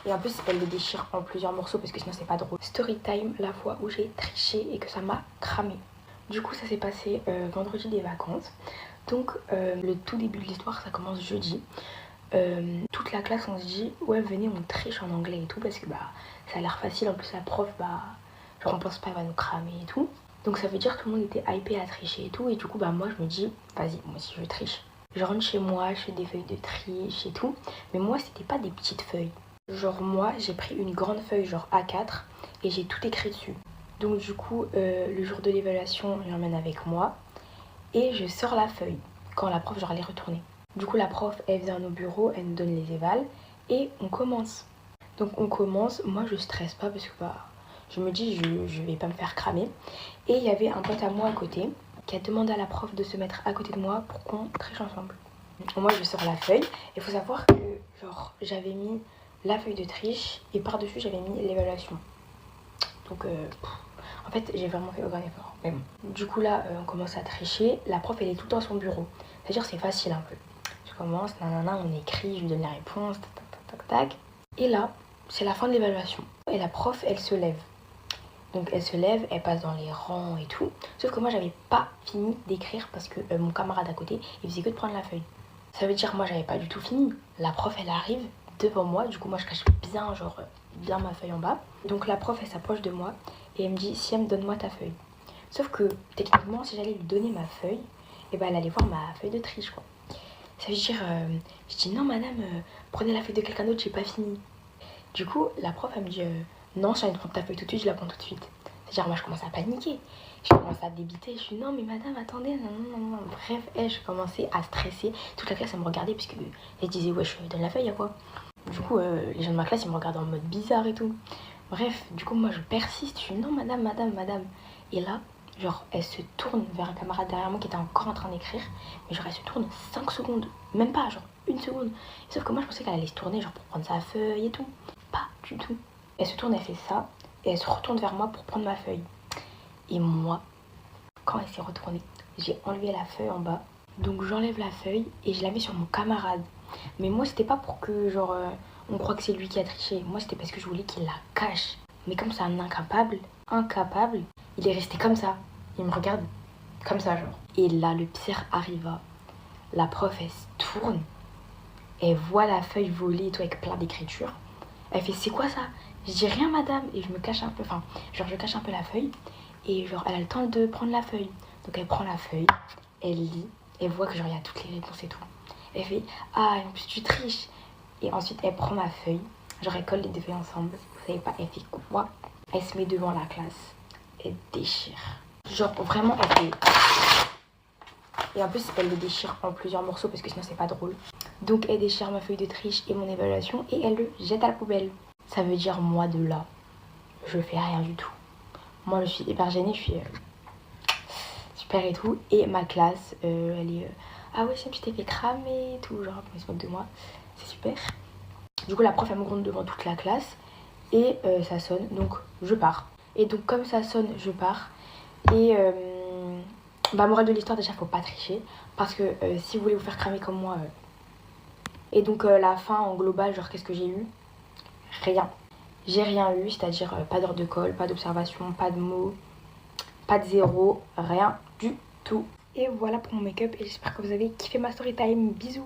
Et en plus elle le déchire en plusieurs morceaux parce que sinon c'est pas drôle. Story time, la fois où j'ai triché et que ça m'a cramé. Du coup ça s'est passé vendredi des vacances. Donc le tout début de l'histoire ça commence jeudi. Toute la classe on se dit ouais venez on triche en anglais et tout parce que bah ça a l'air facile. En plus la prof bah genre on pense pas elle va nous cramer et tout. Donc ça veut dire que tout le monde était hypé à tricher et tout. Et du coup bah moi je me dis vas-y moi si je triche. Je rentre chez moi, je fais des feuilles de triche et tout. Mais moi c'était pas des petites feuilles. Genre moi j'ai pris une grande feuille genre A4 et j'ai tout écrit dessus. Donc du coup le jour de l'évaluation je l'emmène avec moi. Et je sors la feuille quand la prof genre elle est retournée. Du coup la prof elle vient à nos bureaux, elle nous donne les évals et on commence. Donc on commence, moi je stresse pas parce que bah je me dis je vais pas me faire cramer. Et il y avait un pote à moi à côté qui a demandé à la prof de se mettre à côté de moi pour qu'on triche ensemble. Moi je sors la feuille, il faut savoir que genre j'avais mis la feuille de triche et par-dessus j'avais mis l'évaluation. Donc en fait j'ai vraiment fait aucun effort. Mais bon. Du coup là on commence à tricher, la prof elle est tout le temps à son bureau. C'est-à-dire c'est facile un peu. Je commence, nanana, on écrit, je lui donne les réponses, tac tac tac tac. Et là c'est la fin de l'évaluation. Et la prof elle se lève. Donc elle se lève, elle passe dans les rangs et tout. Sauf que moi j'avais pas fini d'écrire parce que mon camarade à côté il faisait que de prendre la feuille. Ça veut dire moi j'avais pas du tout fini. La prof elle arrive devant moi, du coup moi je cache bien genre bien ma feuille en bas. Donc la prof elle s'approche de moi et elle me dit Siem donne-moi ta feuille. Sauf que techniquement si j'allais lui donner ma feuille, et ben elle allait voir ma feuille de triche quoi. Ça veut dire je dis non madame prenez la feuille de quelqu'un d'autre, j'ai pas fini. Du coup la prof elle me dit non, je viens de prendre ta feuille tout de suite, je la prends tout de suite. C'est-à-dire, moi, je commence à paniquer. Je commence à débiter. Je suis, non, mais madame, attendez, non, non, non, non. Bref, je commençais à stresser. Toute la classe, elle me regardait, puisque elle disait, ouais, je donne la feuille, à quoi. Du coup, les gens de ma classe, ils me regardaient en mode bizarre et tout. Bref, du coup, moi, je persiste. Je suis, non, madame, madame, madame. Et là, genre, elle se tourne vers un camarade derrière moi qui était encore en train d'écrire. Mais genre, elle se tourne 5 secondes. Même pas, genre, 1 seconde. Sauf que moi, je pensais qu'elle allait se tourner, genre, pour prendre sa feuille et tout. Pas du tout. Elle se tourne, elle fait ça, et elle se retourne vers moi pour prendre ma feuille. Et moi, quand elle s'est retournée, j'ai enlevé la feuille en bas. Donc j'enlève la feuille et je la mets sur mon camarade. Mais moi, c'était pas pour que, genre, on croit que c'est lui qui a triché. Moi, c'était parce que je voulais qu'il la cache. Mais comme c'est un incapable, il est resté comme ça. Il me regarde comme ça, genre. Et là, le pire arriva. La prof, elle se tourne. Elle voit la feuille voler et tout avec plein d'écritures. Elle fait, c'est quoi ça? Je dis rien madame et je me cache un peu, enfin genre je cache un peu la feuille et genre elle a le temps de prendre la feuille. Donc elle prend la feuille, elle lit, elle voit que genre il y a toutes les réponses et tout. Elle fait ah en plus tu triches. Et ensuite elle prend ma feuille, genre elle colle les deux feuilles ensemble. Vous savez pas, elle fait quoi? Elle se met devant la classe, elle déchire. Genre vraiment elle fait... Et en plus elle le déchire en plusieurs morceaux parce que sinon c'est pas drôle. Donc elle déchire ma feuille de triche et mon évaluation et elle le jette à la poubelle. Ça veut dire moi de là, je fais rien du tout. Moi je suis hyper gênée, je suis super et tout. Et ma classe, elle est ah ouais tu t'es fait cramer et tout, genre on se moque de moi, c'est super. Du coup la prof elle me gronde devant toute la classe et ça sonne, donc je pars. Et donc comme ça sonne, je pars. Et bah morale de l'histoire déjà faut pas tricher parce que si vous voulez vous faire cramer comme moi. Et donc la fin en global, genre qu'est-ce que j'ai eu? Rien. J'ai rien eu, c'est-à-dire pas d'heure de colle, pas d'observation, pas de mots, pas de zéro, rien du tout. Et voilà pour mon make-up et j'espère que vous avez kiffé ma story time. Bisous.